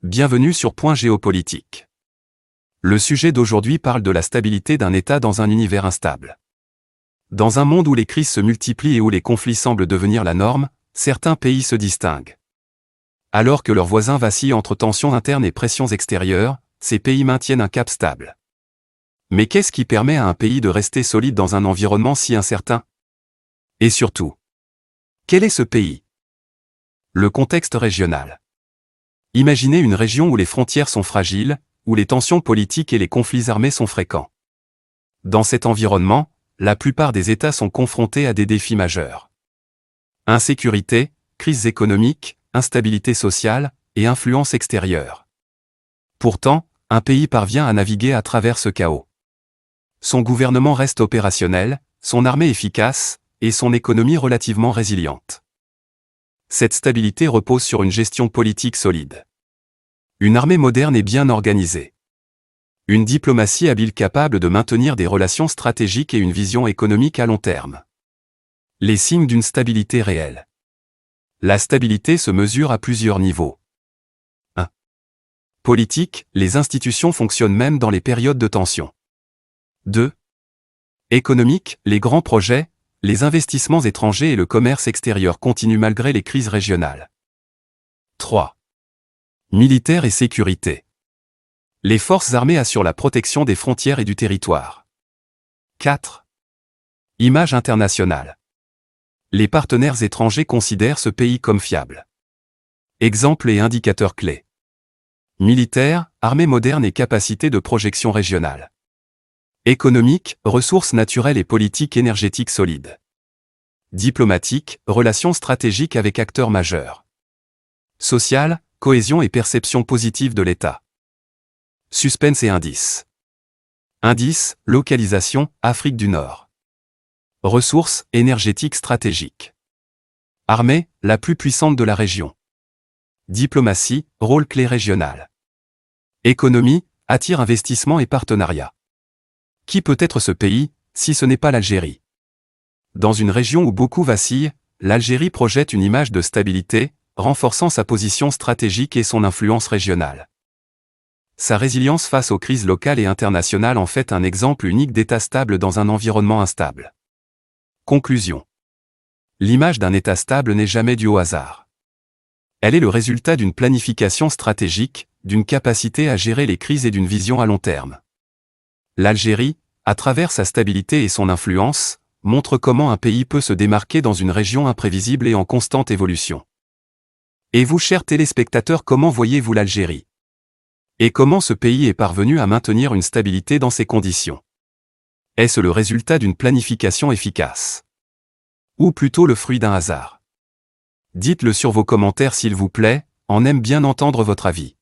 Bienvenue sur Point Géopolitique. Le sujet d'aujourd'hui parle de la stabilité d'un État dans un univers instable. Dans un monde où les crises se multiplient et où les conflits semblent devenir la norme, certains pays se distinguent. Alors que leurs voisins vacillent entre tensions internes et pressions extérieures, ces pays maintiennent un cap stable. Mais qu'est-ce qui permet à un pays de rester solide dans un environnement si incertain? Et surtout, quel est ce pays? Le contexte régional. Imaginez une région où les frontières sont fragiles, où les tensions politiques et les conflits armés sont fréquents. Dans cet environnement, la plupart des États sont confrontés à des défis majeurs. Insécurité, crises économiques, instabilité sociale et influence extérieure. Pourtant, un pays parvient à naviguer à travers ce chaos. Son gouvernement reste opérationnel, son armée efficace, et son économie relativement résiliente. Cette stabilité repose sur une gestion politique solide. Une armée moderne et bien organisée. Une diplomatie habile capable de maintenir des relations stratégiques et une vision économique à long terme. Les signes d'une stabilité réelle. La stabilité se mesure à plusieurs niveaux. 1. Politique, les institutions fonctionnent même dans les périodes de tension. 2. Économique, les grands projets, les investissements étrangers et le commerce extérieur continuent malgré les crises régionales. 3. Militaire et sécurité. Les forces armées assurent la protection des frontières et du territoire. 4. Image internationale. Les partenaires étrangers considèrent ce pays comme fiable. Exemples et indicateurs clés. Militaire, armée moderne et capacité de projection régionale. Économique, ressources naturelles et politique énergétique solides. Diplomatique, relations stratégiques avec acteurs majeurs. Social, cohésion et perception positive de l'État. Suspense et indices. Indices, localisation, Afrique du Nord. Ressources, énergétiques stratégiques. Armée, la plus puissante de la région. Diplomatie, rôle clé régional. Économie, attire investissement et partenariat. Qui peut être ce pays, si ce n'est pas l'Algérie? Dans une région où beaucoup vacillent, l'Algérie projette une image de stabilité, renforçant sa position stratégique et son influence régionale. Sa résilience face aux crises locales et internationales en fait un exemple unique d'État stable dans un environnement instable. Conclusion. L'image d'un État stable n'est jamais due au hasard. Elle est le résultat d'une planification stratégique, d'une capacité à gérer les crises et d'une vision à long terme. L'Algérie, à travers sa stabilité et son influence, montre comment un pays peut se démarquer dans une région imprévisible et en constante évolution. Et vous, chers téléspectateurs, comment voyez-vous l'Algérie? Et comment ce pays est parvenu à maintenir une stabilité dans ces conditions? Est-ce le résultat d'une planification efficace? Ou plutôt le fruit d'un hasard? Dites-le sur vos commentaires s'il vous plaît, on aime bien entendre votre avis.